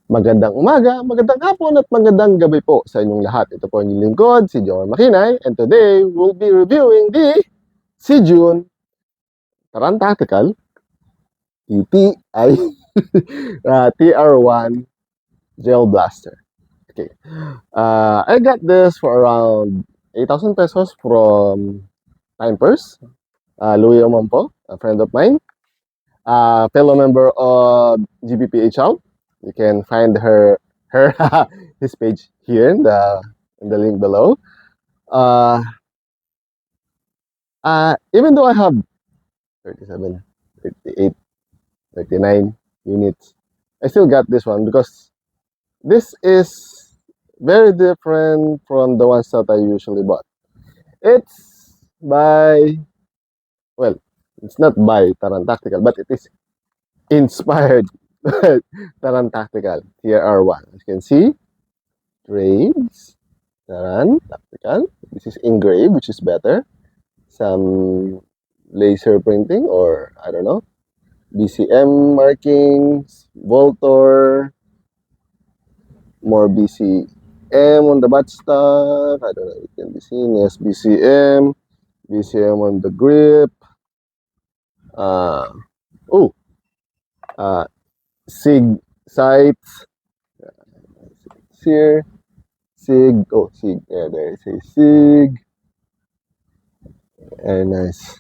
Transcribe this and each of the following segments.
Magandang umaga, magandang hapon at magandang gabi po sa inyong lahat. Ito po ang inyong lingkod, si Joel Makinay, and today we'll be reviewing the Sijun Tactical TTI TR-1 Gel Blaster. Okay, I got this for around 8,000 pesos from Time Purse, Louis Omampo, a friend of mine, fellow member of GBPHL. You can find her his page here in the link below. Uh, Even though I have 37, 38, 39 units, I still got this one because this is very different from the ones that I usually bought. It's by, well, it's not by Taran Tactical, but it is inspired by Taran Tactical TR-1. As you can see, trades, Taran Tactical. This is engraved, which is better. Some laser printing, or I don't know, BCM markings, Voltor, more BCM on the buttstock. I don't know if it can be seen. Yes, BCM on the grip. Uh, oh, uh, SIG sights here. SIG, oh, SIG, yeah, there is a SIG. Very nice.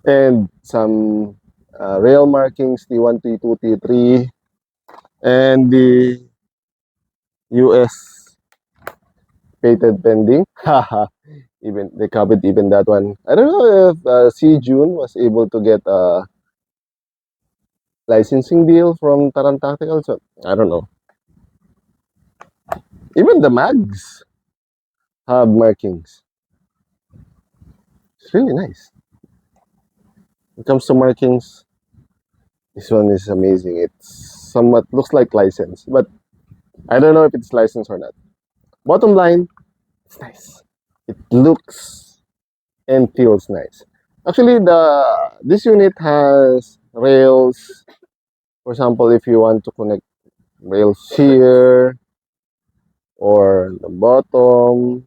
And some rail markings, T1, T2, T3, and the US patent pending. Haha, even they covered even that one. I don't know if Sijun was able to get a licensing deal from Taran Tactical, so I don't know. Even the mags have markings. It's really nice. When it comes to markings, this one is amazing. It's somewhat looks like license, but I don't know if it's licensed or not. Bottom line, it's nice. It looks and feels nice. Actually, this unit has rails. For example, if you want to connect rails here or the bottom,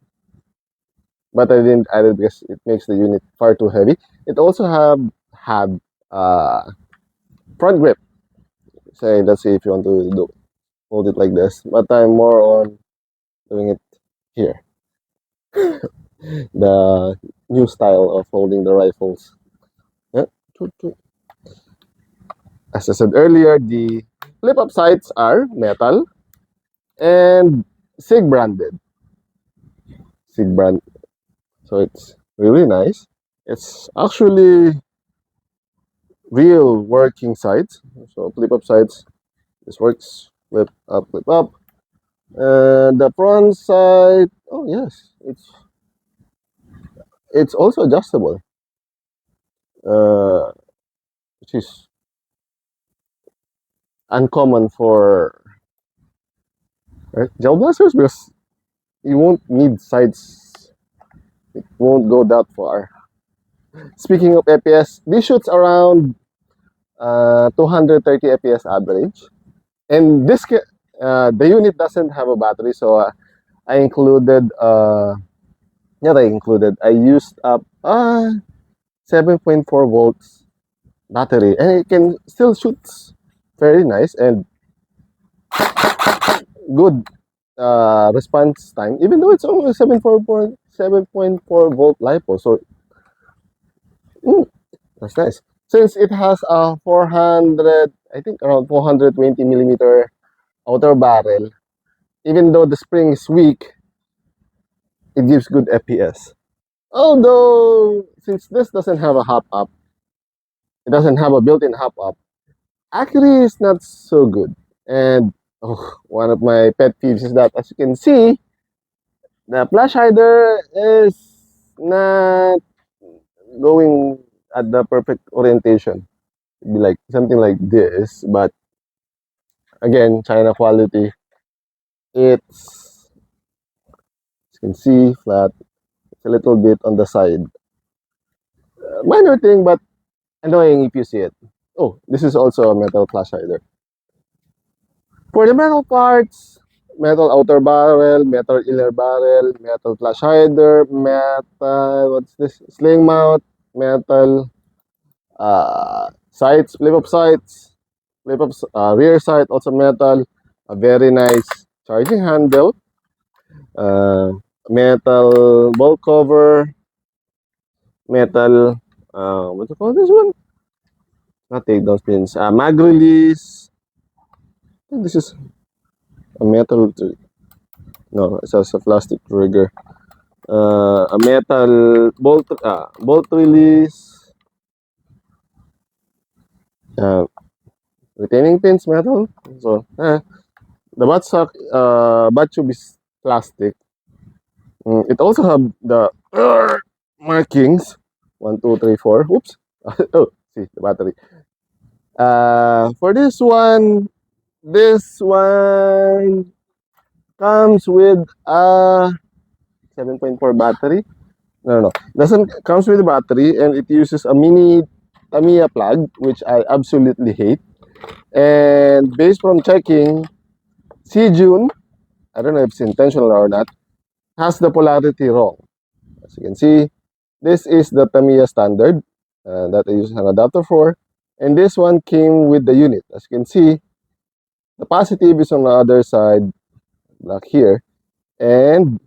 but I didn't add it because it makes the unit far too heavy. It also had front grip. Say, let's see if you want to hold it like this, but I'm more on doing it here. The new style of holding the rifles. Yeah. As I said earlier, the flip-up sights are metal and SIG branded. SIG brand. So it's really nice. It's actually real working sights. So flip-up sights. This works. Flip up, flip up. And the front side. Oh yes, it's also adjustable. Which is uncommon for gel blasters because you won't need sights. It won't go that far. Speaking of FPS, this shoots around 230 FPS average, and the unit doesn't have a battery, so I included not I included I used up 7.4 volts battery, and it can still shoot very nice and good response time, even though it's only 7.4 volt lipo. So that's nice. Since it has a 400, I think around 420 millimeter outer barrel, even though the spring is weak, it gives good FPS. Although, since this doesn't have a hop up, it doesn't have a built-in hop up, accuracy is not so good. And one of my pet peeves is that, as you can see, the flash hider is not going at the perfect orientation. It'd be like something like this, but again, China quality. It's, as you can see, flat. It's a little bit on the side. Minor thing, but annoying if you see it. Oh, this is also a metal flash hider. For the metal parts, metal outer barrel, metal inner barrel, metal flash hider, metal, what's this? Sling mount, metal sights, flip up rear sight, also metal, a very nice charging handle, uh, metal bolt cover, metal, what do you call this one? Not take those pins, mag release. I think this is a metal, no, it's just a plastic trigger. A metal bolt release, uh, retaining pins metal. So the butt tube is plastic. It also have the markings 1, 2, 3, 4. Oops. Oh, see the battery. For this one comes with a 7.4 battery. No, doesn't comes with a battery, and it uses a mini Tamiya plug, which I absolutely hate. And based from checking, Sijun, I don't know if it's intentional or not, has the polarity wrong. As you can see, this is the Tamiya standard that I use an adapter for, and this one came with the unit. As you can see, the positive is on the other side, black here, and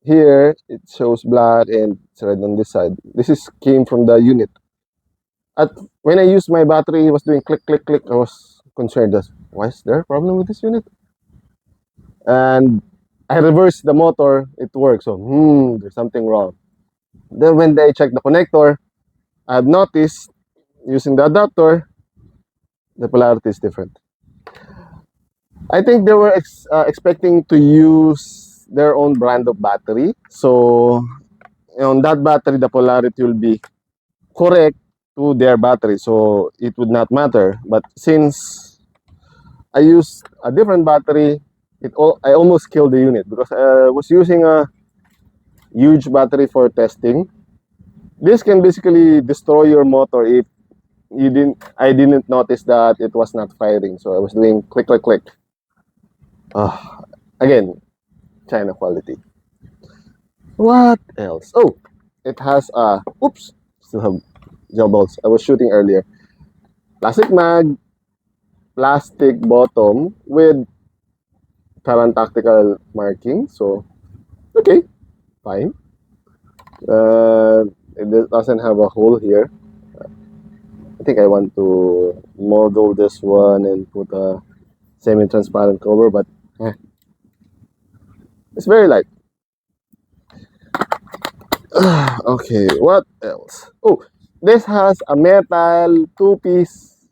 here it shows black and it's red on this side. This is came from the unit. At when I used my battery, it was doing click, click, click. I was concerned that why is there a problem with this unit? And I reversed the motor, it works. So there's something wrong. Then when I checked the connector, I've noticed using the adapter, the polarity is different. I think they were expecting to use their own brand of battery. So on that battery, the polarity will be correct to their battery. So it would not matter. But since I used a different battery, I almost killed the unit because I was using a huge battery for testing. This can basically destroy your motor if I didn't notice that it was not firing. So I was doing click, click, click. Again, China quality. What else? Oh, it has oops, still have gel balls. I was shooting earlier. Plastic mag, plastic bottom with current tactical marking. So, okay, fine. It doesn't have a hole here. I think I want to model this one and put a semi-transparent cover, but it's very light. Okay, what else? Oh, this has a metal two-piece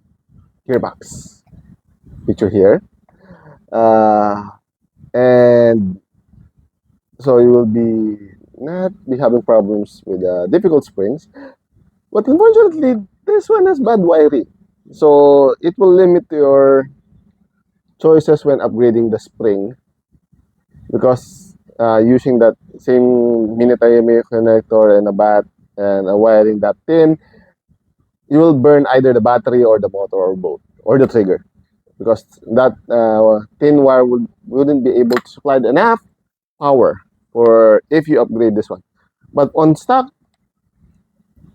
gearbox. Picture here. And so you will not be having problems with difficult springs. But unfortunately, this one has bad wiring. So it will limit your choices when upgrading the spring because using that same mini TTI connector and a bat and a wiring that thin, you will burn either the battery or the motor or both or the trigger because that thin wire wouldn't be able to supply enough power for if you upgrade this one. But on stock,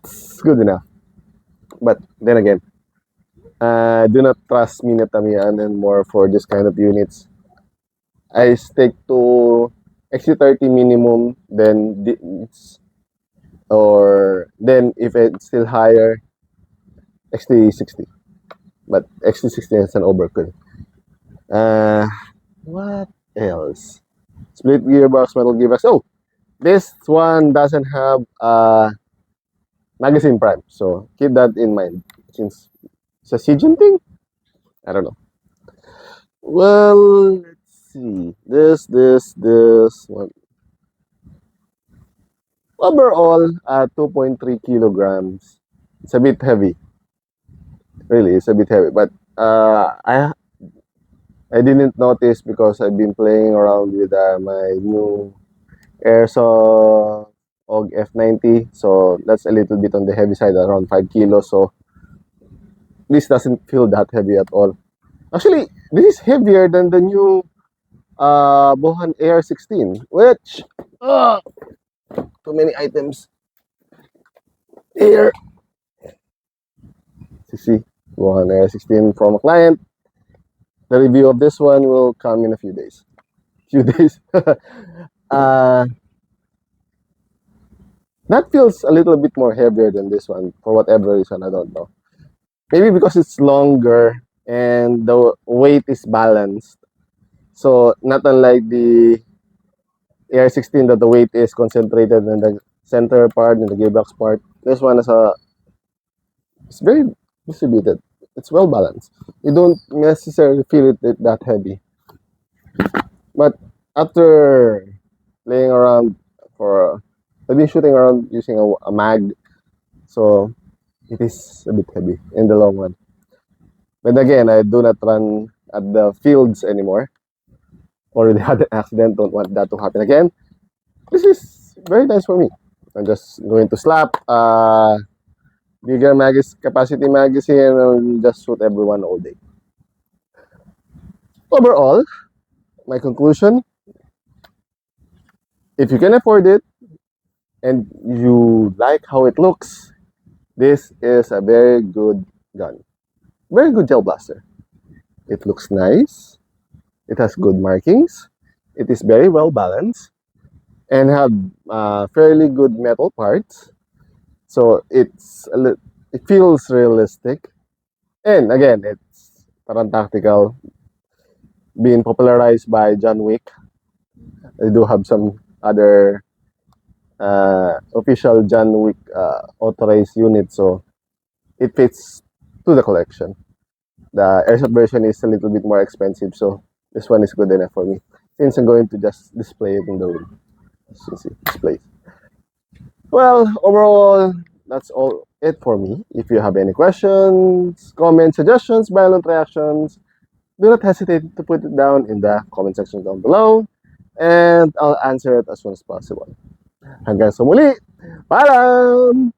it's good enough. But then again, do not trust Minatamiya anymore for this kind of units. I stick to XC30 minimum, then then if it's still higher, XT60. But XT60 is an overkill. Uh, what else? Split gearbox, metal gearbox. Oh, this one doesn't have magazine prime, so keep that in mind. Since it's a Sijun thing, I don't know. Well, let's see. This one. Overall, 2.3 kilograms. It's a bit heavy. Really, it's a bit heavy. But I didn't notice because I've been playing around with my new Airsoft OG F90. So that's a little bit on the heavy side, around 5 kilos. So this doesn't feel that heavy at all. Actually, this is heavier than the new Bohan AR-16, which uh, too many items here. See, Bohan AR-16 from a client. The review of this one will come in a few days. Few days. uh, that feels a little bit more heavier than this one for whatever reason. I don't know. Maybe because it's longer and the weight is balanced. So not unlike the AR-16 that the weight is concentrated in the center part and the gearbox part. This one is it's very distributed. It's well balanced. You don't necessarily feel it that heavy. But after playing around for I've been shooting around using a mag, so it is a bit heavy in the long run. But again, I do not run at the fields anymore. Already had an accident, don't want that to happen again. This is very nice for me. I'm just going to slap bigger capacity magazine and just shoot everyone all day. Overall, my conclusion, if you can afford it and you like how it looks, this is a very good gun. Very good gel blaster. It looks nice. It has good markings. It is very well balanced and have fairly good metal parts. So it feels realistic. And again, it's parang tactical, being popularized by John Wick. I do have some other official John Wick authorized unit, so it fits to the collection. The airsoft version is a little bit more expensive, so this one is good enough for me. Since I'm going to just display it in the room. As you see, display. Well, overall, that's all it for me. If you have any questions, comments, suggestions, violent reactions, do not hesitate to put it down in the comment section down below, and I'll answer it as soon as possible. Hanggang sa muli, paalam!